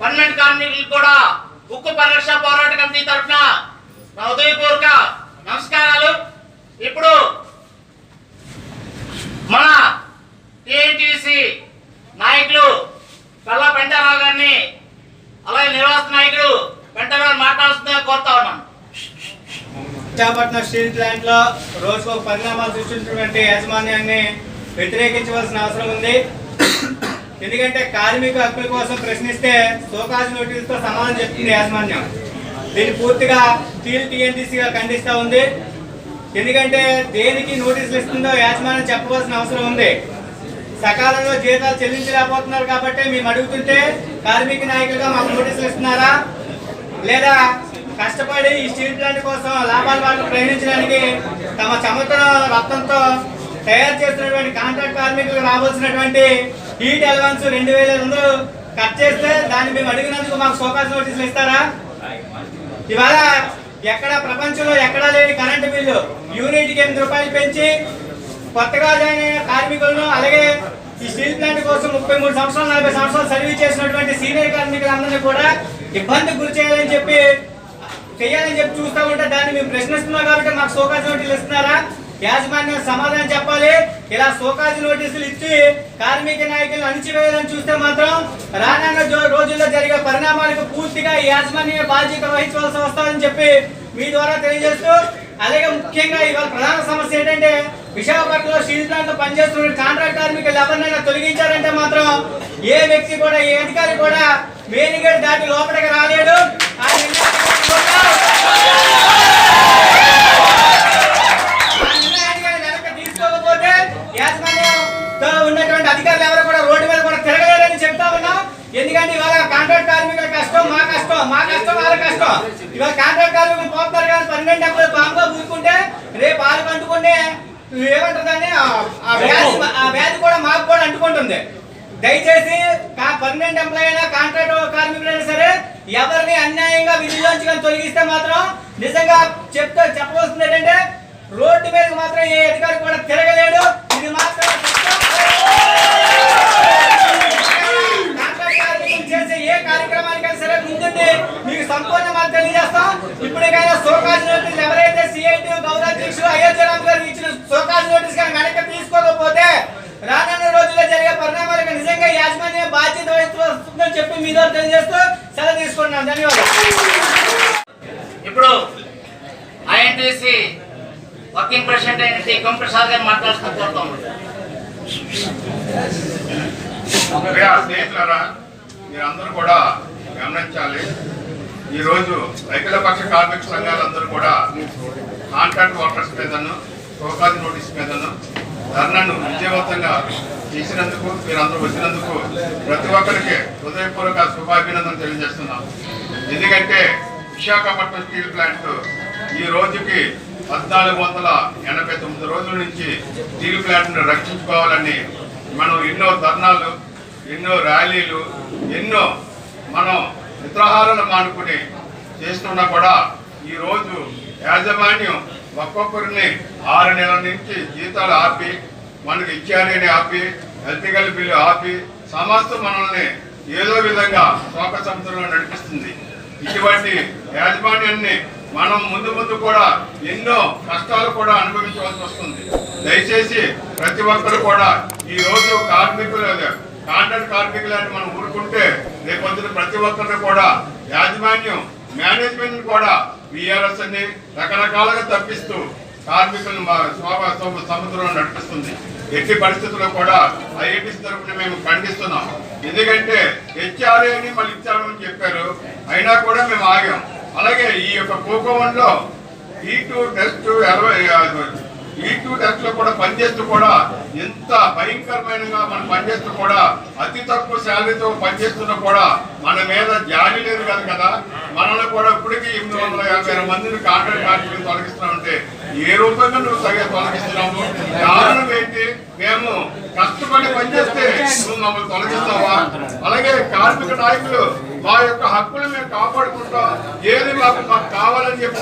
Permanent కార్మికులకు కూడా ఉక్కు పరిరక్ష పోరాట కమిటీ తరఫున నా హృదయపూర్వక నమస్కారాలు. ఇప్పుడు మన టిఎన్టీసీ నాయకులు కల్లా పెంటారావు గారిని అలాగే నిర్వాహక నాయకుడు పెంటారావు మాట్లాడుతుందిగా కోరుతా ఉన్నాను. విశాఖపట్నం స్టీల్ ప్లాంట్ లో రోజుకు పరిణామాలు సృష్టించినటువంటి యాజమాన్యాన్ని వ్యతిరేకించవలసిన అవసరం ఉంది. ఎందుకంటే కార్మిక హక్కుల కోసం ప్రశ్నిస్తే సోకాజ్ నోటీసుతో సమాధానం చెప్తుంది యాజమాన్యం. దీన్ని పూర్తిగా స్టీల్ టీఎన్టీసీగా ఖండిస్తూ ఉంది. ఎందుకంటే దేనికి నోటీసులు ఇస్తుందో యాజమాన్యం చెప్పవలసిన అవసరం ఉంది. సకాలంలో జీతాలు చెల్లించలేకపోతున్నారు కాబట్టి మేము అడుగుతుంటే కార్మిక నాయకులుగా మాకు నోటీసులు ఇస్తున్నారా, లేదా కష్టపడి ఈ స్టీల్ ప్లాంట్ కోసం లాభాల వాళ్ళు ప్రయాణించడానికి తమ చెమట రక్తంతో తయారు చేస్తున్నటువంటి కాంట్రాక్ట్ కార్మికులకు రావాల్సినటువంటి హీట్ అలవెన్స్ 2200 కట్ చేస్తే దాన్ని మేము అడిగినందుకు మాకు సోకాజ్ నోటీసులు ఇస్తారా? ఇవాళ ఎక్కడ ప్రపంచంలో ఎక్కడా లేని కరెంటు బిల్లు యూనిట్కి 8 రూపాయలు పెంచి కొత్తగా జాయిన్ అయిన కార్మికులను, అలాగే ఈ స్టీల్ ప్లాంట్ కోసం 33 సంవత్సరాలు 40 సంవత్సరాలు సర్వీస్ చేసినటువంటి సీనియర్ కార్మికులందరినీ కూడా ఇబ్బందికి గురి చేయాలని చెప్పి చూస్తూ ఉంటే దాన్ని మేము ప్రశ్నిస్తున్నాం. కాబట్టి మాకు సోకాజ్ నోటీసులు ఇస్తున్నారా? యాజమాన్యం సమాధానం చెప్పాలి. ఇలా సోకాజ్ నోటీసులు ఇచ్చి కార్మిక నాయకులను అణిచివేయాలని చూస్తే మాత్రం రానున్న రోజుల్లో జరిగే పరిణామాలకు పూర్తిగా యాజమాన్య బాధ్యత వహించవలసి వస్తుందని చెప్పి మీ ద్వారా తెలియజేస్తూ, అలాగే ముఖ్యంగా ఇవాళ ప్రధాన సమస్య ఏంటంటే విశాఖపట్నంలో స్టీల్ ప్లాంట్ లో పనిచేస్తున్న కాంట్రాక్ట్ కార్మికులు ఎవరినైనా తొలగించారంటే మాత్రం ఏ వ్యక్తి కూడా, ఏ అధికారి కూడా మెయిన్ గేట్ దాటి లోపలికి రాలేడు. తీసుకోకపోతే యాజమాన్యంతో ఉన్నటువంటి అధికారులు ఎవరు కూడా రోడ్డు మీద కూడా తిరగలేరని చెప్తా ఉన్నాం. ఎందుకంటే ఇవాళ కాంట్రాక్ట్ కార్మికుల కష్టం మా కష్టం, మా కష్టం వాళ్ళ కష్టం. ఇవాళ కాంట్రాక్ట్ కార్మికులు పోతున్నారు కానీ 12 డబ్బులు బాంబుగా పూసుకుంటే రేపు పాలు అంటుకుంటే ఏమంటుందని ఆ వ్యాధి కూడా మాకు కూడా అంటుకుంటుంది. దయచేసి పర్మనెంట్ ఎంప్లాయీ అయినా కాంట్రాక్ట్ కార్మికులైనా సరే ఎవరిని అన్యాయంగా విధుల్లోంచి కానీ తొలగిస్తే మాత్రం నిజంగా చెప్పవలసింది ఏంటంటే రోడ్డు మీద మాత్రం ఏ అధికారి కూడా తిరగలేడు. ఇది మాత్రం కాంట్రాక్ట్ కార్మికులు చేసే ఏ కార్యక్రమానికైనా సరే ముందుండి మీకు సంపూర్ణ మనం తెలియజేస్తాం. ఇప్పటికైనా సోకాజ్ నోటీసులు ఎవరైతే సిఐటి గౌరవాధ్యక్షులు అయోధ్యరామ్ గారు ఇచ్చిన సోకాజ్ నోటీస్ కానీ వెనక్కి తీసుకోకపోతే రానున్న రోజుల్లో జరిగే పరిణామాలకు నిజంగా యాజమాన్యం బాధ్యత వహిస్తుందని చెప్పి మీ ద్వారా తెలియజేస్తూ సెలవు తీసుకుంటున్నాను. ధన్యవాదాలు. ఇప్పుడు ఐఎన్టీసీ వర్కింగ్ ప్రెసిడెంట్ అయిన టి కొం ప్రసాద్ గారు మాట్లాడుతున్నాం. స్నేహితులారా, మీరందరూ కూడా గమనించాలి. ఈరోజు అఖిలపక్ష కార్మిక సంఘాలందరూ కూడా కాంట్రాక్ట్ వర్కర్స్ మీదను సోకాజ్ నోటీస్ మీదను ధర్నాను విజయవంతంగా చేసినందుకు, మీరందరూ వచ్చినందుకు ప్రతి ఒక్కరికి హృదయపూర్వక శుభాభినందనలు తెలియజేస్తున్నాం. ఎందుకంటే విశాఖపట్నం స్టీల్ ప్లాంట్ ఈ రోజుకి 1489 రోజుల నుంచి స్టీల్ ప్లాంట్ను రక్షించుకోవాలని మనం ఎన్నో ధర్నాలు, ఎన్నో ర్యాలీలు, ఎన్నో మనం నిద్రాహారాలు మానుకుని చేస్తున్నా కూడా ఈరోజు యాజమాన్యం ఒక్కొక్కరిని 6 నెలల నుంచి జీతాలు ఆపి, మనకి ఇచ్చారని ఆపి, ఎలక్ట్రికల్ బిల్లు ఆపి, సమస్త మనల్ని ఏదో విధంగా శోక సముద్రంలో నడిపిస్తుంది. ఇటువంటి యాజమాన్యాన్ని మనం ముందు కూడా ఎన్నో కష్టాలు కూడా అనుభవించవలసి వస్తుంది. దయచేసి ప్రతి ఒక్కరు కూడా ఈ రోజు కార్మికులు, కాంట్రాక్ట్ కార్మికులని మనం ఊరుకుంటే రేపొద్దున ప్రతి ఒక్కరిని కూడా యాజమాన్యం, మేనేజ్మెంట్ కూడా విఆర్ఎస్ అని రకరకాలుగా తప్పిస్తూ కార్మికులను సముద్రంలో నడిపిస్తుంది. ఎట్టి పరిస్థితుల్లో కూడా ఐఐటీసీ తరఫున మేము ఖండిస్తున్నాం. ఎందుకంటే హెచ్ఆర్ఏ అని మళ్ళీ ఇచ్చామని చెప్పారు, అయినా కూడా మేము ఆగాం. అలాగే ఈ యొక్క కోకోవన్లో E2 టెస్ట్ లో కూడా పనిచేస్తూ కూడా ఎంత భయంకరమైనగా మనం పనిచేస్తూ కూడా అతి తక్కువ శాలరీతో పనిచేస్తున్నా కూడా మన మీద జాలి లేదు కదా. మనల్ని కూడా ఇప్పటికీ 850 మందిని కాంట్రాక్ట్ కార్మికులు తొలగిస్తున్నామంటే ఏ రూపంగా నువ్వు తొలగిస్తున్నాము? కారణం ఏంటి? మేము కష్టపడి పనిచేస్తే నువ్వు మమ్మల్ని తొలగిస్తావా? అలాగే కార్మిక నాయకులు మా యొక్క హక్కులు మేము కాపాడుకుంటాం, ఏది మాకు కావాలని చెప్పి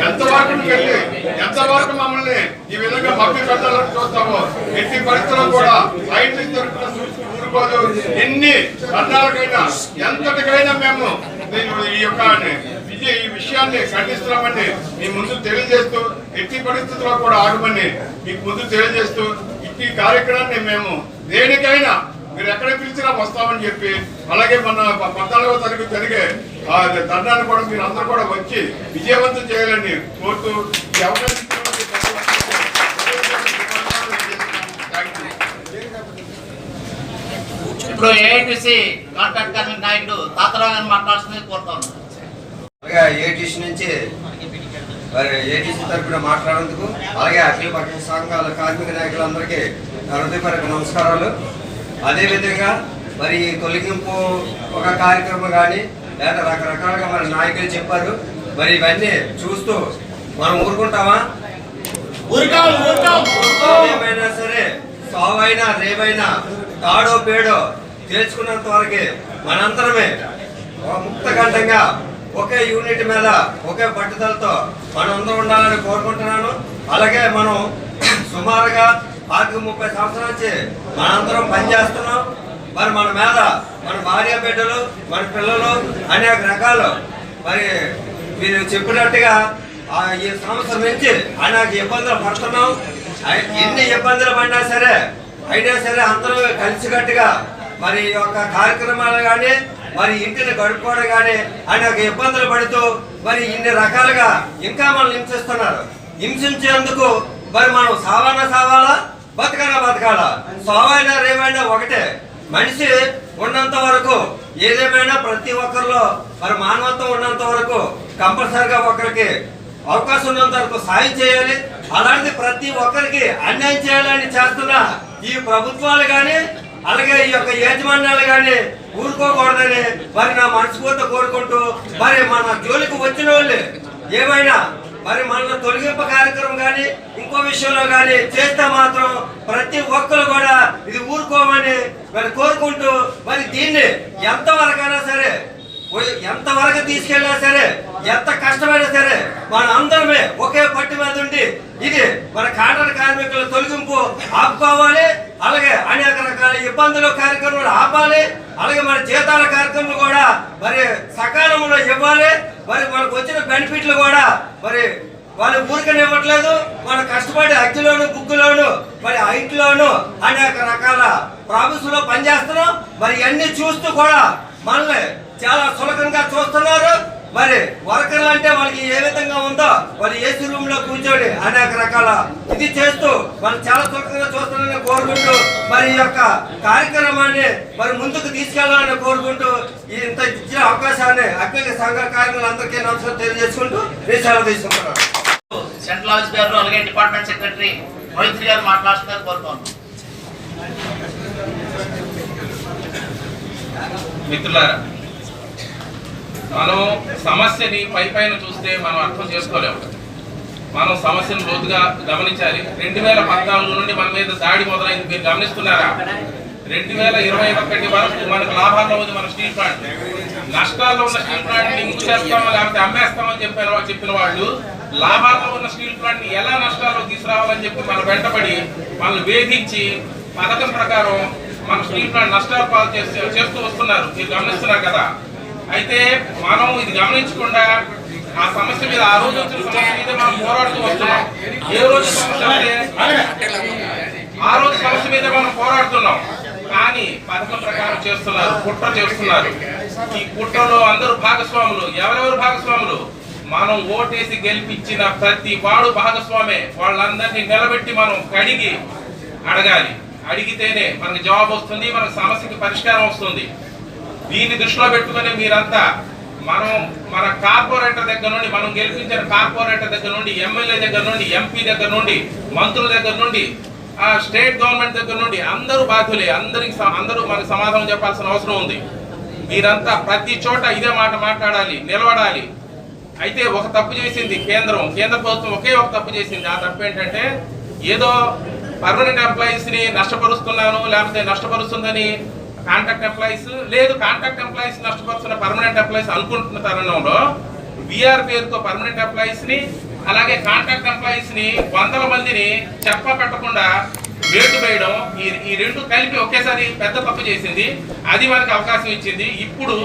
ఎంతవరకు వెళ్ళి ఎంతవరకు మమ్మల్ని ఈ విధంగా మభ్య పెట్టాలని చూస్తామో ఎట్టి పరిస్థితుల్లో కూడా ఐటీ తరఫున ఊరుకోదు. ఎన్ని ధర్నాలకైనా ఎంతటికైనా మేము ఈ విషయాన్ని ఖండిస్తున్నామని మీ ముందు తెలియజేస్తూ, ఎట్టి పరిస్థితుల్లో కూడా ఆగమని మీకు ముందు తెలియజేస్తూ, ఈ కార్యక్రమాన్ని మేము దేనికైనా మీరు ఎక్కడ పిలిచినా వస్తామని చెప్పి, అలాగే మన 14వ తారీఖు జరిగే ధర్నాన్ని కూడా మీరు అందరూ కూడా వచ్చి విజయవంతం చేయాలని కోరుతూ ఈ అవకాశం ఇప్పుడు ఏఐటీసీ కాంట్రాక్ట్ కమిటీ నాయకుడు తాతరావు గారిని మాట్లాడుతుంది కోరుతాను. ఏటీసీ నుంచి మరి ఏటీసీ తరఫున మాట్లాడేందుకు, అలాగే అఖిల పక్ష సంఘాల కార్మిక నాయకులందరికీ హృదయపూర్వక నమస్కారాలు. అదేవిధంగా మరి ఈ తొలగింపు ఒక కార్యక్రమం కానీ లేదా రకరకాలుగా మన నాయకులు చెప్పారు. మరి ఇవన్నీ చూస్తూ మనం ఊరుకుంటామా? ఏమైనా సరే సావైనా రేవైనా తాడో పేడో తెలుసుకున్నంత వరకే మనందరమే ముక్తకంఠంగా ఒకే యూనిట్ మీద ఒకే పట్టుదలతో మనందరం ఉండాలని కోరుకుంటున్నాను. అలాగే మనం సుమారుగా 30 సంవత్సరాల నుంచి మనందరం పనిచేస్తున్నాం. మరి మన మీద మన భార్య బిడ్డలు, మన పిల్లలు అనేక రకాలు మరి మీరు చెప్పినట్టుగా ఈ సంవత్సరం నుంచి అనేక ఇబ్బందులు పడుతున్నాం. ఎన్ని ఇబ్బందులు పడినా సరే అయినా సరే అందరూ కలిసికట్టుగా మరి యొక్క కార్యక్రమాలు కానీ మరి ఇంటిని గడుపుకోవడం కానీ అనేక ఇబ్బందులు పడుతూ మరి ఇన్ని రకాలుగా ఇంకా మనం హింసిస్తున్నారు. హింసించేందుకు మరి మనం సావాలా బతకాలా? సావైనా రేమైనా ఒకటే. మనిషి ఉన్నంత వరకు ఏదేమైనా ప్రతి ఒక్కరిలో మరి మానవత్వం ఉన్నంత వరకు కంపల్సరిగా ఒకరికి అవకాశం ఉన్నంత వరకు సాయం చేయాలి. అలాంటి ప్రతి ఒక్కరికి అన్యాయం చేయాలని చేస్తున్న ఈ ప్రభుత్వాలు కానీ అలాగే ఈ యొక్క యాజమాన్యాలు కానీ ఊరుకోకూడదని మరి నా మనస్ఫూర్తిగా కోరుకుంటూ, మరి మన జోలికి వచ్చిన వాళ్ళు ఏమైనా మరి మన తొలగింపు కార్యక్రమం కానీ ఇంకో విషయంలో కానీ చేస్తే మాత్రం ప్రతి ఒక్కరు కూడా ఇది ఊరుకోమని మరి కోరుకుంటూ, మరి దీన్ని ఎంతవరకైనా సరే ఎంతవరకు తీసుకెళ్ళినా సరే ఎంత కష్టమైనా సరే మన అందరమే ఒకే పట్టి మీద ఉండి ఇది మన కాంట్రాక్ట్ కార్మికుల తొలగింపు ఆపుకోవాలి. అలాగే అనేక రకాల ఇబ్బందులు కార్యక్రమాలు ఆపాలి. అలాగే మన జీతాల కార్యక్రమాలు కూడా మరి సకాలంలో ఇవ్వాలి. మరి మనకు వచ్చిన బెనిఫిట్లు కూడా మరి వాళ్ళు ఊరికనే ఇవ్వట్లేదు. మన కష్టపడి అగ్గిలోను బుగ్గులోను మరి హైట్లోను అనేక రకాల ప్రాబ్లమ్స్ లో పనిచేస్తున్నాం. మరి అన్ని చూస్తూ కూడా మనల్ని చాలా సులభంగా చూస్తున్నారు. మరి వర్కర్లు అంటే వాళ్ళకి ఏ విధంగా ఉందో వాళ్ళు ఏసీ రూమ్ లో కూర్చొని అనేక రకాల ఇది చేస్తూ వాళ్ళు చాలా సులభంగా చూస్తున్నారని కోరుకుంటూ, మరి ఈ యొక్క కార్యక్రమాన్ని మరి ముందుకు తీసుకెళ్లాలని కోరుకుంటూ ఇంత ఇచ్చిన అవకాశాన్ని అఖిల సంఘ కార్మికులందరికీ నమస్కారం తెలియజేసుకుంటూ దేశాలు తీసుకుంటున్నారు. సెంట్రల్ ఆఫీస్ గారు అలాగే డిపార్ట్మెంట్ సెక్రటరీ మైత్రి గారు మాట్లాడుతున్నారు కోరుతాను. మిత్రులారా, మనం సమస్యని పైన చూస్తే మనం అర్థం చేసుకోలేము. మనం సమస్యను లోతుగా గమనించాలి. 2014 నుండి మన మీద దాడి మొదలైంది. మీరు గమనిస్తున్నారా? 2021 వరకు మనకు లాభాల్లో ఉంది మన స్టీల్ ప్లాంట్. నష్టాల్లో ఉన్న స్టీల్ ప్లాంట్ ని మూసేస్తామో లేకపోతే అమ్మేస్తామని చెప్పిన వాళ్ళు లాభాల్లో ఉన్న స్టీల్ ప్లాంట్ ని ఎలా నష్టాల్లో తీసుకురావాలని చెప్పి మన వెంటబడి మనల్ని వేధించి పథకం ప్రకారం మన స్టీల్ ప్లాంట్ నష్టాలు పాలు చేస్తూ వస్తున్నారు. మీరు గమనిస్తున్నారు కదా. అయితే మనం ఇది గమనించకుండా ఆ సమస్య మీద ఆ రోజు వచ్చిన సమస్య మీద మనం పోరాడుతూ వస్తున్నాం. ఏ రోజు సమస్య ఆ రోజు సమస్య మీద మనం పోరాడుతున్నాం. కానీ పథకం ప్రకారం చేస్తున్నారు, కుట్ర చేస్తున్నారు. ఈ కుట్రలో అందరూ భాగస్వాములు. ఎవరెవరు భాగస్వాములు? మనం ఓటేసి గెలిపించిన ప్రతి వాడు భాగస్వామే. వాళ్ళందరినీ నిలబెట్టి మనం కడిగి అడగాలి. అడిగితేనే మనకు జవాబు వస్తుంది, మనకు సమస్యకి పరిష్కారం వస్తుంది. దీన్ని దృష్టిలో పెట్టుకుని మీరంతా మన కార్పొరేటర్ దగ్గర నుండి, మనం గెలిపించిన కార్పొరేటర్ దగ్గర నుండి, ఎమ్మెల్యే దగ్గర నుండి, ఎంపీ దగ్గర నుండి, మంత్రుల దగ్గర నుండి, స్టేట్ గవర్నమెంట్ దగ్గర నుండి అందరూ బాధ్యులే. అందరూ మనకు సమాధానం చెప్పాల్సిన అవసరం ఉంది. మీరంతా ప్రతి చోట ఇదే మాట మాట్లాడాలి, నిలబడాలి. అయితే ఒక తప్పు చేసింది కేంద్ర ప్రభుత్వం, ఒకే ఒక తప్పు చేసింది. ఆ తప్పు ఏంటంటే ఏదో పర్మనెంట్ ఎంప్లాయీస్ ని నష్టపరుస్తున్నాను లేకపోతే నష్టపరుస్తుందని కాంట్రాక్ట్ ఎంప్లాయీస్ లేదు, కాంట్రాక్ట్ ఎంప్లాయీస్ నష్టపరుస్తున్న పర్మనెంట్ ఎంప్లాయీస్ అనుకుంటున్న తరుణంలో విఆర్ పేరుతో పర్మనెంట్ ఎంప్లాయీస్ ని అలాగే కాంట్రాక్ట్ ఎంప్లాయీస్ ని 100 మందిని చెప్ప పెట్టకుండా వేటు వేయడం ఈ రెండు కలిపి ఒకేసారి పెద్ద తప్పు చేసింది. అది మనకి అవకాశం ఇచ్చింది. ఇప్పుడు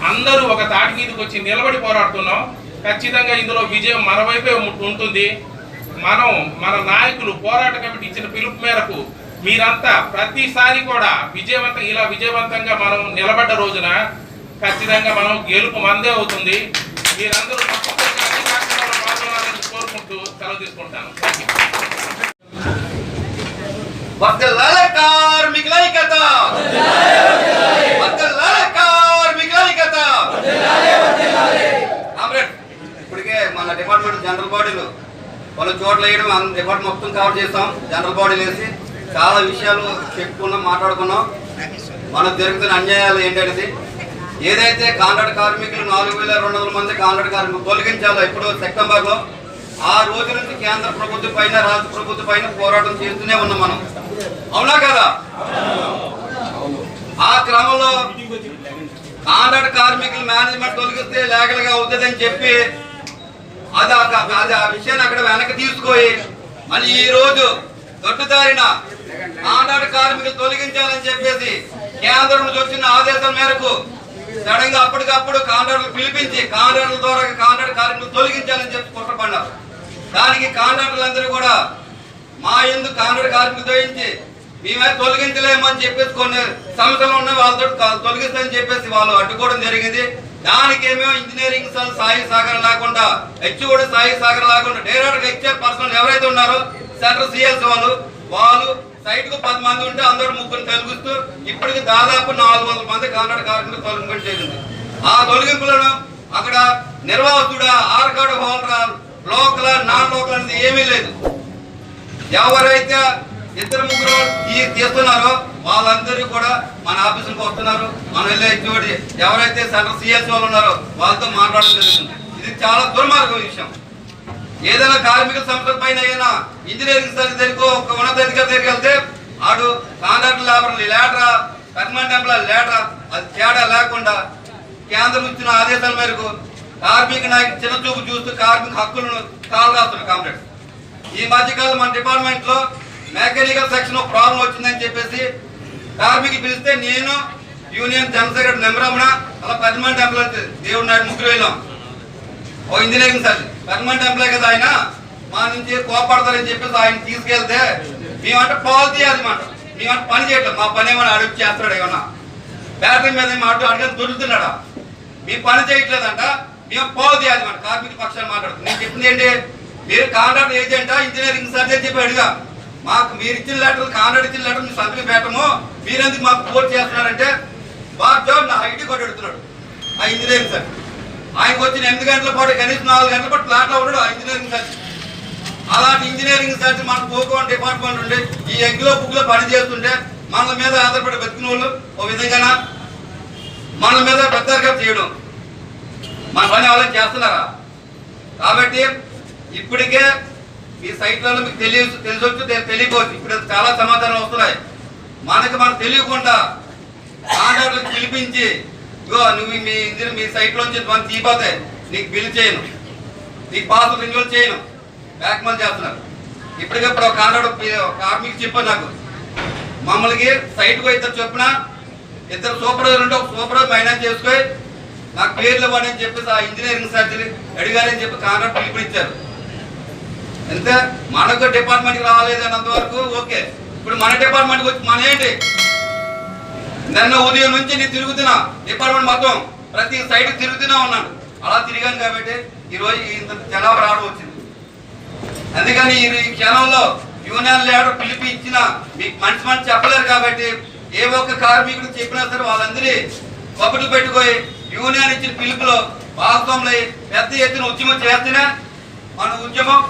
అందరూ ఒక తాటి మీదకి వచ్చి నిలబడి పోరాడుతున్నాం. ఖచ్చితంగా ఇందులో విజయం మన వైపే ఉంటుంది. మన నాయకులు పోరాట కమిటీ ఇచ్చిన పిలుపు మేరకు మీరంతా ప్రతిసారి కూడా విజయవంతంగా మనం నిలబడ్డ రోజున ఖచ్చితంగా మనం గెలుపు మందే అవుతుంది. మీరందరూ తప్పకుండా అన్ని కార్యక్రమాల్లో పాల్గొనాలని కోరుకుంటూ సెలవు తీసుకుంటాను. వర్ధిల్లాల కార్మికుల ఐక్యత, వర్ధిల్లాల కార్మికుల ఐక్యత. ఇప్పటికే మన డిపార్ట్మెంట్ జనరల్ బాడీలు వాళ్ళు చోట్ల వేయడం డిపార్ట్మెంట్ మొత్తం కవర్ చేస్తాం. జనరల్ బాడీలు వేసి చాలా విషయాలు చెప్పుకున్నాం, మాట్లాడుకున్నాం. మనకు జరుగుతున్న అన్యాయాలు ఏంటనేది. ఏదైతే కాంట్రాక్ట్ కార్మికులు 4200 మంది కాంట్రాక్ట్ కార్మికులు తొలగించాలో ఇప్పుడు సెప్టెంబర్లో, ఆ రోజు నుంచి కేంద్ర ప్రభుత్వం పైన రాష్ట్ర ప్రభుత్వం పైన పోరాటం చేస్తూనే ఉన్నాం మనం. అవునా కదా? ఆ క్రమంలో కాంట్రాక్ట్ కార్మికులు మేనేజ్మెంట్ తొలగిస్తే లీగల్ గా అవుతుంది అని చెప్పి అది ఆ విషయాన్ని అక్కడ వెనక్కి తీసుకొని మళ్ళీ ఈ రోజు దొడ్డుదారిన కాంట్రాక్ట్ కార్మికులు తొలగించాలని చెప్పేసి కేంద్రం నుంచి వచ్చిన ఆదేశాల మేరకు సడన్ గా అప్పటికప్పుడు కాంట్రాక్టులు పిలిపించి కాంట్రాక్టుల ద్వారా కాంట్రాక్ట్ కార్మికులు తొలగించాలని చెప్పి కుట్రపడ్డారు. దానికి కాంట్రాక్టులందరూ కూడా మా ఎందుకు కాంట్రాక్ట్ కార్మికులు తొలగించి మేమే తొలగించలేమని చెప్పేసి కొన్ని సమస్యలు ఉన్నాయి, వాళ్ళతో తొలగిస్తామని చెప్పేసి వాళ్ళు అడ్డుకోవడం జరిగింది. దానికేమో ఇంజనీరింగ్ సాయి సహకారం లేకుండా, హెచ్ఓడి సాయి సహకారం లేకుండా డైరెక్ట్ గా ఇచ్చే పర్సనల్ ఎవరైతే ఉన్నారో సెంట్రల్ సిఎస్ వాళ్ళు సైట్ కు 10 మంది ఉంటే అందరూ 3 తొలగిస్తూ ఇప్పటికి దాదాపు 400 మంది కాంట్రాక్ట్ కార్మికులు తొలగింపు జరిగింది. ఆ తొలగింపులను అక్కడ నిర్వాహకుడు, R card holder, local non local అనేది ఏమీ లేదు. ఎవరైతే 2-3 తీస్తున్నారో వాళ్ళందరూ కూడా మన ఆఫీసులకు వస్తున్నారు. మనం వెళ్ళే హెచ్ఓడి ఎవరైతే సెంట్రల్ సిఎస్ వాళ్ళు ఉన్నారో వాళ్ళతో మాట్లాడడం జరుగుతుంది. ఇది చాలా దుర్మార్గం విషయం. ఏదైనా కార్మిక సంస్థల పైన అయినా ఇంజనీరింగ్ దగ్గరికి ఒక ఉన్నతాధికారి దగ్గరికి వెళ్తే ఆడు contract labour letter, permanent employee letter అది తేడా లేకుండా కేంద్రం ఇచ్చిన ఆదేశాల మేరకు కార్మిక నాయకుడు చిన్న చూపు చూస్తూ కార్మిక హక్కులను కాలు రాస్తున్నారు కాంట్రాక్ట్. ఈ మధ్యకాలం మన డిపార్ట్మెంట్ లో మెకానికల్ సెక్షన్ ప్రాబ్లం వచ్చిందని చెప్పేసి కార్మికులు పిలిస్తే నేను యూనియన్ జనరల్ సెక్రటరీ నెంబరమ్మన అలా పర్మనెంట్ ఎంప్లాయీ దేవుడు నాయుడు 3 వెళ్ళాం. ఓ ఇంజనీరింగ్ సార్ పర్మనెంట్ ఎంప్లాయీ కదా ఆయన, మా నుంచి కోపడతారని చెప్పేసి ఆయన తీసుకెళ్తే మేమంటే పాలు తీయాలి మాట, మేమంటే పని చేయట్లేదు. మా పని ఏమైనా అడుగు చేస్తాడు, ఏమన్నా బ్యాటరీ మీద అడిగి దొరుకుతున్నాడా, మీ పని చేయట్లేదంట, మేము పాలు తీయాలి మాట. కార్మిక పక్షాలు మాట్లాడుతుంది. నేను చెప్పింది ఏంటి, మీరు కాంట్రాక్ట్ ఏజెంటా ఇంజనీరింగ్ సార్ అని చెప్పి అడిగా. మాకు మీరు ఇచ్చిన లెటర్, కాంట్రాక్ట్ ఇచ్చిన లెటర్ మీ సంతకం పెట్టము, మీరెందుకు మాకు ఫోర్స్ చేస్తున్నారంటే బాబ్ జాబ్ నా ఐటీ కోడ్ పెడుతున్నాడు ఆ ఇంజనీరింగ్ సార్. ఆయనకు వచ్చిన 8 గంటల పాటు కనీసం 4 గంటల పాటు ఫ్లాట్ లో ఉన్నాడు ఆ ఇంజనీరింగ్ సార్. అలాంటి ఇంజనీరింగ్ సార్ మన పోకోన్ డిపార్ట్మెంట్ ఉండి ఈ ఎగ్లో బుక్ లో పని చేస్తుంటే మన మీద ఆధారపడి బతికిన వాళ్ళు ఒక విధంగా మన మీద పెద్దగా చేయడం, మన పని ఎవరైనా చేస్తున్నారా? కాబట్టి ఇప్పటికే ఈ సైట్లలో మీకు తెలిసొచ్చు తెలియకపోవచ్చు. ఇప్పుడు చాలా సమాచారం వస్తున్నాయి. మనకు తెలియకుండా కాంట్రాక్టర్లకు పిలిపించి ఇగో నువ్వు మీ సైట్ లోంచి మనం తీపోతే నీకు బిల్ చేయను, నీకు పాస్ రెన్యువల్ చేయను, బ్యాక్మల్ చేస్తున్నారు. ఇప్పటికప్పుడు కాంట్రాక్ట్ కార్మికు చెప్పారు నాకు, మమ్మల్ని సైట్కు 2 చొప్పున 2 సూపర్వైజర్ ఉంటే ఒక సూపర్వైజర్ మైనాస్ చేసుకొని నాకు పేర్లు ఇవ్వండి అని చెప్పేసి ఆ ఇంజనీరింగ్ సర్జరీ అడిగారని చెప్పి కాంట్రాక్ట్ పిలుపునిచ్చారు. అంతే, మనకు డిపార్ట్మెంట్కి రాలేదు అన్నంత వరకు ఓకే. ఇప్పుడు మన డిపార్ట్మెంట్కి వచ్చి మన ఏంటి, నిన్న ఉదయం నుంచి నేను తిరుగుతున్నా డిపార్ట్మెంట్ మొత్తం ప్రతి సైడ్ తిరుగుతూనే ఉన్నాను. అలా తిరిగాను కాబట్టి ఈరోజు ఇంత జనాభా రావడం వచ్చింది. అందుకని ఈ క్షణంలో యూనియన్ లీడర్ పిలిపి ఇచ్చిన మీకు మంచి చెప్పలేరు కాబట్టి ఏ ఒక్క కార్మికుడు చెప్పినా సరే వాళ్ళందరి కబుర్లు పెట్టుకొని యూనియన్ ఇచ్చిన పిలుపులో వాస్తవంలో పెద్ద ఎత్తున ఉద్యమం చేస్తేనే మన ఉద్యమం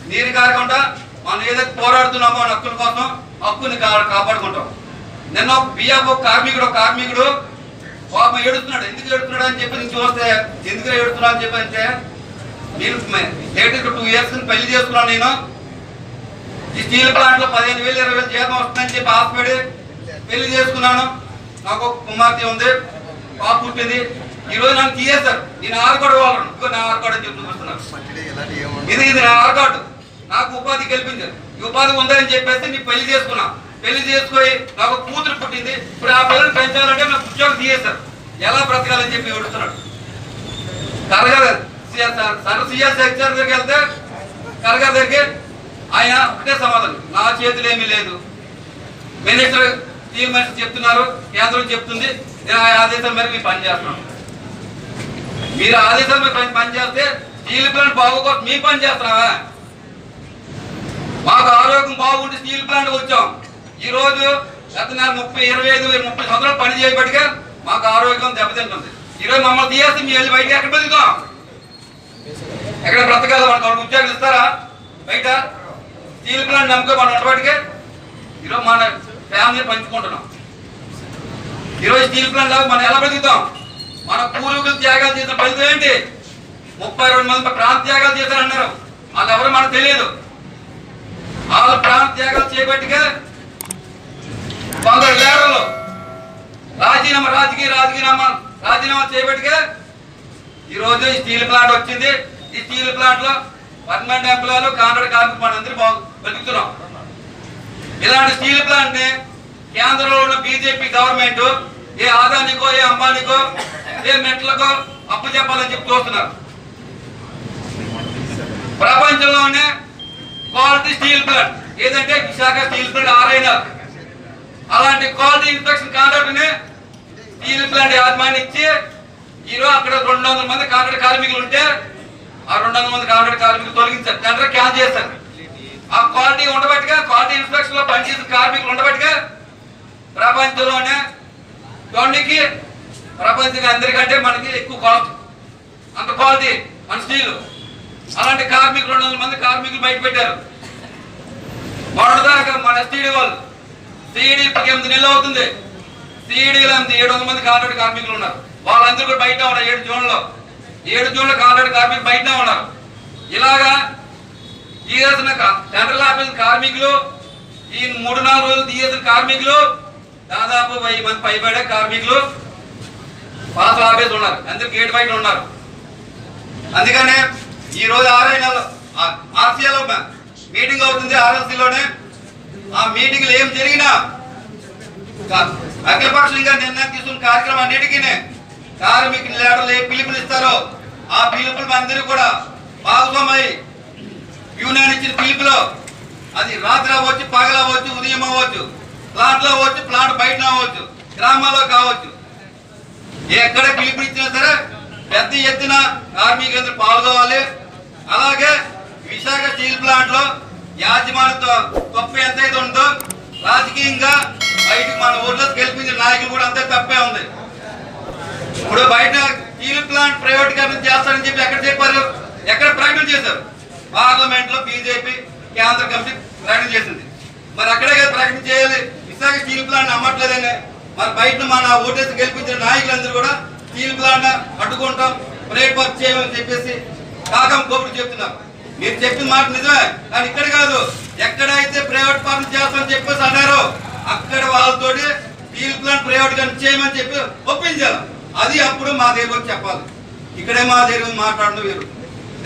నీరు కారకుండా మనం ఏదైతే పోరాడుతున్నామో హక్కుల కోసం హక్కుని కాపాడుకుంటాం. నిన్న బియ్యపు కార్మికుడు పాపం ఏడుస్తున్నాడు. ఎందుకు ఏడుస్తున్నాడు అని చెప్పి నేను చూస్తే ఎందుకు ఏడుతున్నా అని చెప్పి అంటే నేను లేటెస్ట్ 2 years పెళ్లి చేసుకున్నాను. నేను ఈ స్టీల్ ప్లాంట్ లో 15,000 20,000 జీతం వస్తుందని చెప్పి ఆశపడి పెళ్లి చేసుకున్నాను. నాకు ఒక కుమార్తె ఉంది, పాప పుట్టింది. ఈ రోజు నన్ను తీయేస్తారు. నేను ఆర్కార్డు వాళ్ళను ఇంకో నా ఆర్కార్డు అని చెప్పి చూపిస్తున్నాను. ఇది నా ఆర్కార్డు నాకు ఉపాధి కల్పించారు. ఈ ఉపాధి ఉందని చెప్పేసి నీ పెళ్లి చేసుకున్నా. పెళ్లి చేసుకొని నాకు కూతురు పుట్టింది, ఇప్పుడు ఆ పిల్లలు పెంచాలంటే నాకు ఉద్యోగం తీయేస్తారు, ఎలా బ్రతకాలని చెప్పి అడుగుతున్నాడు. కరగారు సిఎస్ హెచ్ఆర్ దగ్గరికి వెళ్తే కరగారు దగ్గరికి ఆయన ఒకటే సమాధానం, నా చేతులు ఏమీ లేదు, మినిస్టర్ స్టీల్ మినిస్టర్ చెప్తున్నారు, కేంద్రం చెప్తుంది, నేను ఆ ఆదేశాల మేరకు మీరు పనిచేస్తున్నాను. మీరు ఆదేశాల మీద పనిచేస్తే స్టీల్ ప్లాంట్ బాగోకోసం మీ పని చేస్తున్నావా? మాకు ఆరోగ్యం బాగుంటే స్టీల్ ప్లాంట్ వచ్చాం. ఈ రోజు గత 25-30 సంవత్సరాలు పని చేయబట్టిగా మాకు ఆరోగ్యం దెబ్బతింటుంది. ఈరోజు మమ్మల్ని తీయేస్తే మీ వెళ్ళి బయట ఎక్కడ బతుకుతాం? ఎక్కడ బ్రతకాలి? మనకు ఉద్యోగాలు ఇస్తారా? బయట స్టీల్ ప్లాంట్ నమ్ముకో మనం ఉండబట్టిగా ఈరోజు మన ఫ్యామిలీ పంచుకుంటున్నాం. ఈరోజు స్టీల్ ప్లాంట్ లాగా మనం ఎలా బ్రతుకుతాం? మన పూర్వీకులు త్యాగాలు చేసిన ఫలితం ఏంటి? 32 మంది ప్రాంత త్యాగాలు చేశారన్నారు. వాళ్ళు ఎవరు మనకు తెలియదు. వాళ్ళ ప్రాంత త్యాగాలు చేయబట్టిగా కొందరు లీడర్లు రాజీనామా చేయబట్టిగా ఈరోజు ఈ స్టీల్ ప్లాంట్ వచ్చింది. ఈ స్టీల్ ప్లాంట్ లో పర్మనెంట్ ఎంప్లాయీలు, కాంట్రాక్ట్ కార్మికులు మనందరూ బతుకుతున్నాం. ఇలాంటి స్టీల్ ప్లాంట్ ని కేంద్రంలో ఉన్న బీజేపీ గవర్నమెంట్ ఏ ఆదానికో, ఏ అంబానీకో, ఏ మెట్లకో అప్పు చెప్పాలని చెప్పి చూస్తున్నారు. ప్రపంచంలోనే క్వాలిటీ స్టీల్ ప్లాంట్ ఏదంటే విశాఖ స్టీల్ ప్లాంట్ ఆర్ఐఎన్ఎల్. అలాంటి క్వాలిటీ ఇన్స్పెక్షన్ కాంట్రాక్ట్ ని స్టీల్ ప్లాంట్ యాజమాన్యం ఇచ్చి ఈరోజు అక్కడ 200 మంది కాంట్రాక్ట్ కార్మికులు ఉంటే ఆ 200 మంది కాంట్రాక్ట్ కార్మికులు తొలగించారు, కాంట్రాక్ట్ క్యాన్సిల్ చేస్తారు. ఆ క్వాలిటీ ఉండబట్టిగా, క్వాలిటీ ఇన్స్పెక్షన్ లో పనిచేసిన కార్మికులు ఉండబట్టిగా ప్రపంచంలోనే తొండికి ప్రపంచంగా అందరికంటే మనకి ఎక్కువ కాస్ట్, అంత క్వాలిటీ మన స్టీల్. అలాంటి కార్మికులు 200 మంది కార్మికులు బయట పెట్టారు. మొదటిదాకా మన ఎస్టీడీ వాళ్ళు సిఈడి 8 నెలలు అవుతుంది. సిఈడీలో 700 మంది కాంట్రాక్ట్ కార్మికులు ఉన్నారు. వాళ్ళందరూ కూడా బయట ఉన్నారు. 7 జూన్లో కాంట్రాక్ట్ కార్మికులు బయట ఉన్నారు. ఇలాగా తీయాల్సిన సెంట్రల్ ఆఫీస్ కార్మికులు, ఈ 3-4 రోజులు తీయాల్సిన కార్మికులు దాదాపు 1000 మంది పైబడే కార్మికులు పాత ఆఫీస్ ఉన్నారు, అందరు గేట్ బయట ఉన్నారు. అందుకనే ఈ రోజు ఆర్సీఎల్ మీటింగ్ అవుతుంది ఆర్ఎల్సీలోనే. ఆ మీటింగ్లో ఏం జరిగినా అఖిలపక్షంగా నిర్ణయం తీసుకున్న కార్యక్రమం అన్నిటికీ కార్మిక లీడర్లు ఏ పిలుపునిస్తారో ఆ పిలుపులు అందరూ కూడా భాగస్వామై యూనియన్ ఇచ్చిన పిలుపులో అది రాత్రి అవ్వచ్చు, పగలు అవ్వచ్చు, ఉదయం అవ్వచ్చు, ప్లాంట్ లో అవ్వచ్చు, ప్లాంట్ బయట అవ్వచ్చు, గ్రామాల్లో కావచ్చు, ఎక్కడ పిలుపునిచ్చినా సరే పెద్ద ఎత్తున కార్మికులందరూ పాల్గొవాలి. అలాగే విశాఖ స్టీల్ ప్లాంట్ లో యాజమాన్య తప్పు ఎంతైతే ఉందో రాజకీయంగా బయటకు మన ఊర్లో గెలిపించిన నాయకులు కూడా అంతే తప్పే ఉంది. ఇప్పుడు బయట స్టీల్ ప్లాంట్ ప్రైవేటీకరణ చేస్తారని చెప్పి ఎక్కడ చెప్పారు? ఎక్కడ ప్రకటన చేశారు? పార్లమెంట్ లో బీజేపీ కేంద్ర కమిటీ ప్రకటన చేసింది. మరి అక్కడే ప్రకటన చేయాలి. విశాఖ స్టీల్ ప్లాంట్ అమ్మట్లేదని మరి బయట మన ఓటేసి గెలిపించిన నాయకులందరూ కూడా స్టీల్ ప్లాంట్ అడ్డుకుంటాం, ప్రైవేట్ వర్క్ చేయమని చెప్పేసి కాకం కోపుడు చెప్తున్నారు. మీరు చెప్పిన మాట నిజమే, కానీ ఇక్కడ కాదు, ఎక్కడైతే ప్రైవేట్ పనులు చేస్తామని చెప్పేసి అన్నారో అక్కడ వాళ్ళతోటి స్టీల్ ప్లాంట్ ప్రైవేట్ చేయమని చెప్పి ఒప్పించాలి. అది అప్పుడు మా దగ్గర చెప్పాలి. ఇక్కడే మా దగ్గర మాట్లాడడం వీరు.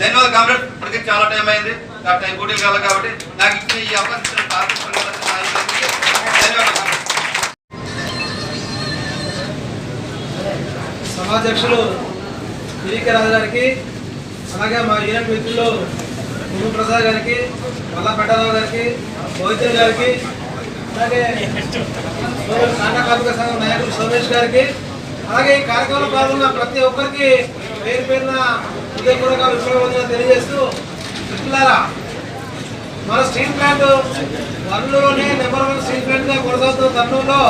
ధన్యవాదాలు కామ్రేడ్. ఇప్పటికీ చాలా టైం అయింది, ఆ టైం పోటీలు కావాలి కాబట్టి నాకు ఇచ్చిన ఈ అవకాశం ధన్యవాదాలు. సమాధ్యక్షులు పివికే రాజు గారికి, అలాగే మా యూనియన్ మిత్రులు గురు ప్రసాద్ గారికి, మల్లా పెట్టరావు గారికి, మోహితుల్ గారికి, అలాగే కాంట్రాక్ట్ కార్మిక సంఘం నాయకులు సోమేష్ గారికి, అలాగే ఈ కార్యక్రమంలో పాల్గొన్న ప్రతి ఒక్కరికి పేరు పేరున హృదయపూర్వక విప్లవం తెలియజేస్తూ, మిత్రులారా, మన స్టీల్ ప్లాంట్ వన్లోనే నెంబర్ 1 స్టీల్ ప్లాంట్గా కొనసాగుతున్న తరుణంలో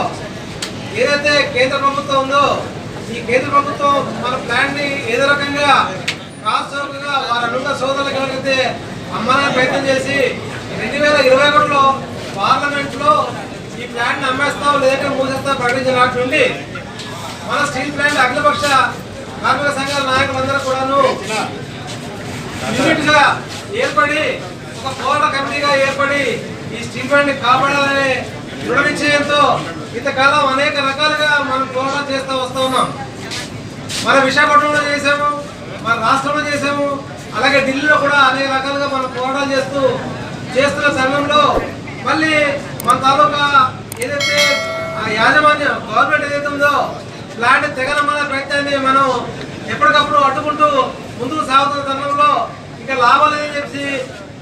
ఏదైతే కేంద్ర ప్రభుత్వం ఉందో ఈ కేంద్ర ప్రభుత్వం మన ప్లాంట్ ని ఏదో రకంగా రాష్ట్రంగా వారి అనున్న సోదరులకు ఎవరికైతే అమ్మాలని ప్రయత్నం చేసి 2021లో పార్లమెంట్ లో ఈ ప్లాంట్ ని అమ్మేస్తాం లేదంటే మూసేస్తాం ప్రకటించిన నాటి నుండి మన స్టీల్ ప్లాంట్ అఖిలపక్ష కార్మిక సంఘాల నాయకులందరూ కూడాను యూనిట్ గా ఏర్పడి ఒక పోరాట కమిటీగా ఏర్పడి ఈ స్టీల్ ప్లాంట్ ని కాపాడాలనే దృఢ నిశ్చయంతో ఇంతకాలం అనేక రకాలుగా మనం పోరాటం చేస్తూ వస్తూ ఉన్నాం. మన విశాఖపట్నంలో చేసాము, మన రాష్ట్రంలో చేసాము, అలాగే ఢిల్లీలో కూడా అనేక రకాలుగా మనం పోరాటాలు చేస్తున్న సమయంలో మళ్ళీ మన తాలూకా ఏదైతే ఆ యాజమాన్యం గవర్నమెంట్ ఏదైతే ఉందో ప్లాంట్ తెగనమనే ప్రయత్నాన్ని మనం ఎప్పటికప్పుడు అడ్డుకుంటూ ముందుకు సాగుతున్న తరుణంలో ఇంకా లాభాలు ఏదని చెప్పి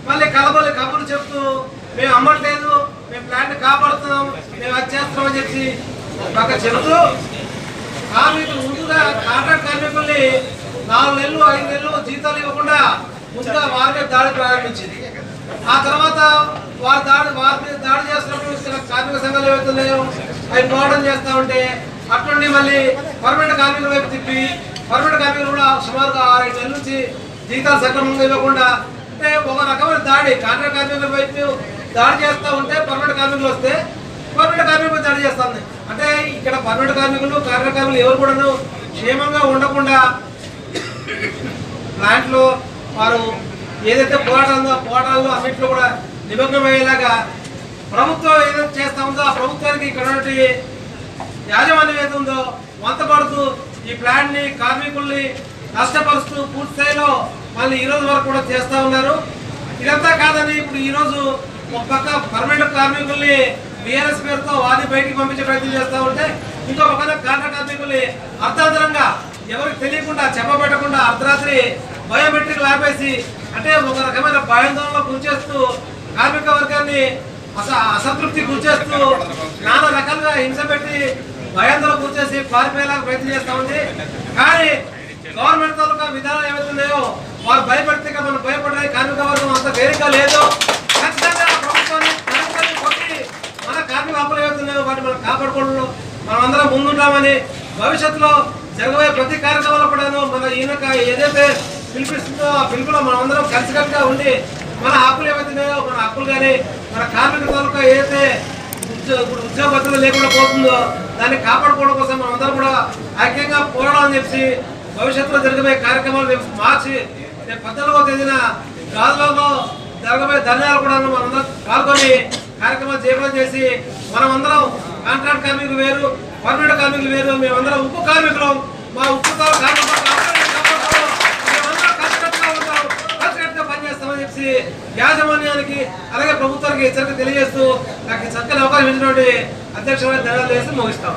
మళ్ళీ కలబలి కబుర్లు చెప్తూ మేము అమ్మట్లేదు, మేము ప్లాంట్ కాపాడుతున్నాం, మేము అది చేస్తున్నామని చెప్పి పక్క చెబుతూ కార్మికులు ముందుగా కాంట్రాక్ట్ కార్మికుల్ని 4 నెలలు 5 నెలలు జీతాలు ఇవ్వకుండా ముందుగా వారి మీద దాడి ప్రారంభించింది. ఆ తర్వాత వారి మీద దాడి చేస్తున్నప్పుడు కార్మిక సంఘాలు ఏవైతున్నాయో అవి పోవడం చేస్తూ ఉంటే అట్లుండి మళ్ళీ పర్మనెంట్ కార్మికుల వైపు తిప్పి పర్మనెంట్ కార్మికులు కూడా సుమారుగా 6-5 నెలల నుంచి జీతాలు సక్రమంగా ఇవ్వకుండా అంటే ఒక రకమైన దాడి కాంట్రాక్ట్ కార్మికుల వైపు దాడి చేస్తూ ఉంటే పర్మనెంట్ కార్మికులు వస్తే పర్మనెంట్ కార్మికులు దాడి చేస్తుంది. అంటే ఇక్కడ పర్మనెంట్ కార్మికులు కాంట్రాక్ట్ కార్మికులు ఎవరు కూడాను క్షేమంగా ఉండకుండా ప్లాంట్లో వారు ఏదైతే పోరాటాల్లో అన్నింటిలో కూడా నిమగ్నమయ్యేలాగా ప్రభుత్వం ఏదైతే చేస్తా ఉందో ఆ ప్రభుత్వానికి ఇక్కడ యాజమాన్యం ఏది ఉందో వంతపడుతూ ఈ ప్లాంట్ని కార్మికుల్ని నష్టపరుస్తూ పూర్తి స్థాయిలో మళ్ళీ ఈ రోజు వరకు కూడా చేస్తూ ఉన్నారు. ఇదంతా కాదని ఇప్పుడు ఈరోజు ఒక పక్క పర్మనెంట్ కార్మికుల్ని బిఆర్ఎస్ పేరుతో వారిని బయటికి పంపించే ప్రయత్నం చేస్తూ ఉంటే ఇంకో పక్కన కాంట్రాక్ట్ కార్మికుల్ని అర్ధాంతరంగా ఎవరికి తెలియకుండా చెప్పబెట్టకుండా అర్ధరాత్రి బయోమెట్రిక్ ఆపేసి అంటే ఒక రకమైన భయాందోళనలో గురిచేస్తూ కార్మిక వర్గాన్ని అసంతృప్తి గురిచేస్తూ నానా రకాలుగా హింస పెట్టి భయాందోళన గురిచేసి పారిపోయేలాగా ప్రయత్నం చేస్తూ ఉంది. కానీ గవర్నమెంట్ తాలూకా విధానాలు ఏవైతున్నాయో వారు భయపడితే మనం భయపడే కార్మిక వర్గం అంత వేరుగా లేదు. ఖచ్చితంగా ప్రభుత్వాన్ని కొట్టి మన కార్మిక హక్కులు ఏవైతున్నాయో వాటిని మనం కాపాడుకోవడంలో మనం అందరం ముందుంటామని భవిష్యత్తులో జరగబోయే ప్రతి కార్యక్రమంలో కూడాను మన ఈయనక ఏదైతే పిలిపిస్తుందో ఆ పిలుపులో మనం అందరం కలిసికట్టుగా ఉండి మన హక్కులు ఏవైతున్నాయో మన హక్కులు కానీ మన కార్మిక తాలూకా ఏదైతే ఉద్యోగ భద్రత లేకుండా పోతుందో దాన్ని కాపాడుకోవడం కోసం మనం అందరం కూడా ఐక్యంగా పోరాడాలని చెప్పి భవిష్యత్తులో జరగబోయే కార్యక్రమాలు మార్చి 18వ తేదీన గాజువాకలో జరగబోయే ధర్నాలు కూడా మనందరం పాల్గొని కార్యక్రమాలు చేపట్టం చేసి మనమందరం కాంట్రాక్ట్ కార్మికులు వేరు, పర్మనెంట్ కార్మికులు వేరు, మేమందరం ఉక్కు కార్మికులు. మా ఉక్కు కలిసికట్టుగా పనిచేస్తామని చెప్పి యాజమాన్యానికి అలాగే ప్రభుత్వానికి హెచ్చరిక తెలియజేస్తూ నాకు చక్కని అవకాశం ఇచ్చినటువంటి అధ్యక్షుడు ధన్యవాదాలు చేసి ముగిస్తాం.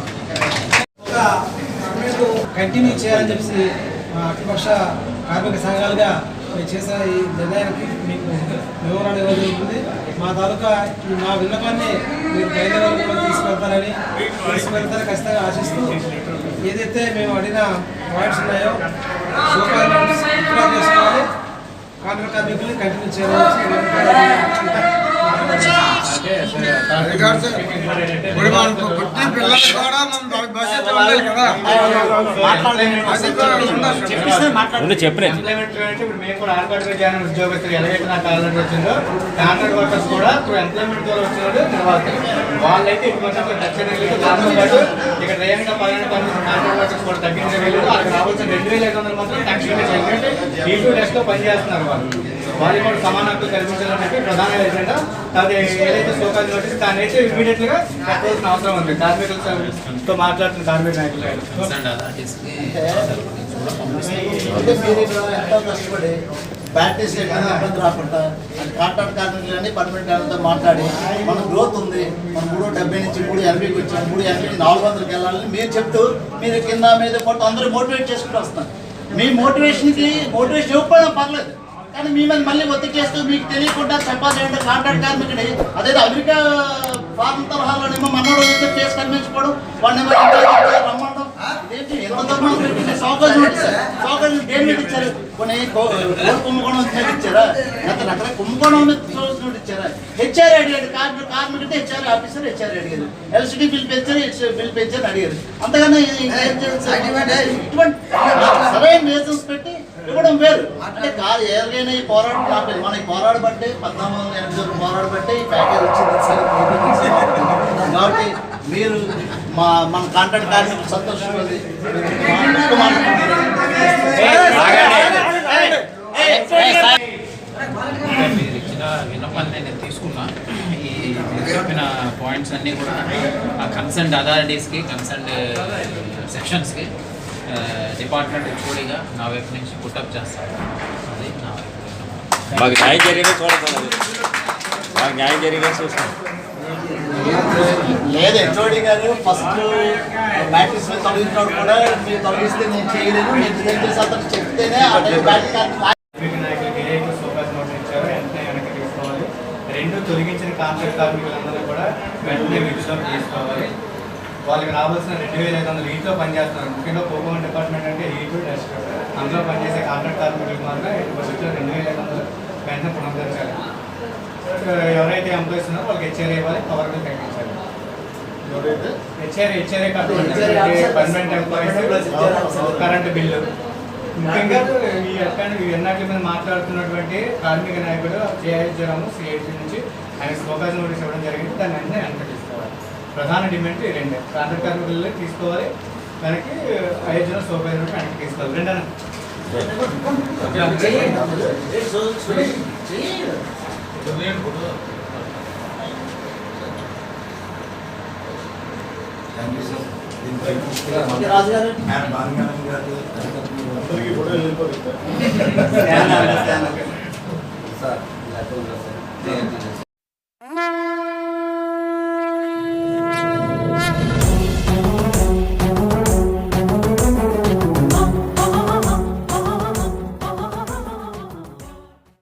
కంటిన్యూ చేయాలని చెప్పి అటుపక్ష కార్మిక సంఘాలుగా మేము చేసే ఈ నిర్ణయానికి మీకు వివరణ ఇవ్వడం జరుగుతుంది. మా తాలూకా మా విన్నపాన్ని మీరు బయలుదేరి కూడా తీసుకెళ్తారని ఖచ్చితంగా ఆశిస్తూ ఏదైతే మేము అడిగిన పాయింట్స్ ఉన్నాయో విత్డ్రా చేసుకోవాలి, కార్మిక కార్మికుల్ని కంటిన్యూ చేయాలని ఉద్యోగస్తులు ఎలాగైతే నాకు ఆల్రెడీ వచ్చిందో కాంట్రాక్ట్ వర్కర్స్ కూడా ఇప్పుడు ఎంప్లాయ్మెంట్ ద్వారా వచ్చినాడు తర్వాత వాళ్ళైతే ఇటువంటి పాటు ఇక్కడ రేయంగా 12 కాంట్రాక్ట్ వర్కర్స్ కూడా తగ్గించగలేదు. అక్కడ రావాల్సిన 2,500 మాత్రం ట్యాక్స్ ఎందుకంటే ఈ 2 డేస్ లో పనిచేస్తున్నారు వాళ్ళు కూడా సమాన హక్కులు కల్పించాలని చెప్పి ప్రధాన ఎజెండా. అది ఏదైతే సోకాల్ నోటీస్ దాన్ని అయితే ఇమీడియట్ గా కట్టాల్సిన అవసరం ఉంది. కార్మికులతో మాట్లాడుతున్న కార్మిక నాయకులు ఎంతో కష్టపడి ప్రాక్టీస్ ఇబ్బంది రాకుండా కాంట్రాక్ట్ కార్మికులు కానీ పర్మనెంట్ కార్మికులతో మాట్లాడి మన గ్రోత్ ఉంది, మనం 370 నుంచి 380కి వచ్చాం, 380 400కి వెళ్ళాలని మీరు చెప్తూ మీరు కింద మీద కొట్టు అందరూ మోటివేట్ చేసుకుంటూ వస్తాం. మీ మోటివేషన్ ఇవ్వకపోవడం పర్లేదు, కానీ మీ మీద మళ్ళీ ఒత్తిడి చేస్తూ మీకు తెలియకుండా చెప్పాలంటే కాంట్రాక్ట్ కార్మికుడి అదేదో అమెరికా ఫార్మ్ తరహాలోనేమో మనోడు చేసి కనిపించుకోవడం వాడినేమో రమ్మండం ఇదేంటి ఎంత దూరం పెట్టింది. సౌకర్యం దేని మీద ఇచ్చారు, కొన్ని కుంభకోణం మీద ఇచ్చారా, అక్కడ కుంభకోణం మీద ఇచ్చారా, హెచ్ఆర్ అడిగాడు కార్మికుడితే హెచ్ఆర్ ఆఫీసర్ హెచ్ఆర్ అడిగారు, ఎల్సిడి బిల్ పెంచారు అడిగారు. అంతకన్నా ఇటువంటి సరైన రీజన్స్ పెట్టి ఇవ్వడం వేరు. అంటే ఎవరికైనా ఈ పోరాటం ఆపేది మనం ఈ పోరాడబట్టే 1980 పోరాడబట్టే ఈ ప్యాకేజ్ వచ్చింది. కాబట్టి మీరు మన కాంట్రాక్ట్ కార్మికులు సంతోషం మీరు ఇచ్చిన విన్నపాన్ని నేను తీసుకున్నా. ఈ చెప్పిన పాయింట్స్ అన్నీ కూడా ఆ కన్సర్న్ అథారిటీస్కి కన్సర్న్ సెక్షన్స్కి డిపార్ట్మెంట్ హెచ్ఓడిగా నా వైపు నుంచి పుట్టప్ చేస్తాను. అది నా వైపు మాకు న్యాయం జరిగే చూస్తాం. లేదు హెచ్ఓడి గారు ఫస్ట్ బ్యాటరీస్ మీద తొలగించినప్పుడు కూడా మీరు తొలగిస్తే నేను చేయలేను, నేను రిజైన్ చేసి అతను చెప్తేనే ఆ టైం బ్యాటరీ కార్మిక నాయకులకు ఏదైతే సోకాస్ నోటీస్ ఇచ్చారో వెంటనే వెనక్కి తీసుకోవాలి. రెండు తొలగించిన కాంట్రాక్ట్ కార్మికులందరూ కూడా వెంటనే విడుదల తీసుకోవాలి. వాళ్ళకి రావాల్సిన 2,500 హీట్లో పనిచేస్తున్నారు. ముఖ్యంగా పోగొండ డిపార్ట్మెంట్ అంటే హీట్ డస్ట్, అందులో పనిచేసే కాంట్రాక్ట్ కార్మికులకు మాత్రం 2,500 వెంటనే పునరుద్ధరించాలి. ఎవరైతే ఎంప్లాయీస్ ఉన్నారో వాళ్ళకి హెచ్ఆర్ఏ ఇవ్వాలి, పవర్ బిల్ తగ్గించాలి. HRA permanent employees current bill, ముఖ్యంగా ఈ ఎన్నాటి మీద మాట్లాడుతున్నటువంటి కార్మిక నాయకుడు జయరాము సిఐటి నుంచి ఆయన స్పోకాస్ నోటీస్ ఇవ్వడం జరిగింది. దాన్ని వెంటనే వెనక్కి తీసుకోవాలి. ప్రధాన డిమాండ్ ఈ రెండే, కాంట్రాక్ట్ కార్మికులు తీసుకోవాలి, దానికి అయోధ్యలో సోకాస్ నోటీస్ వెనక్కి తీసుకోవాలి. రెండన్నా రాజుగారు సార్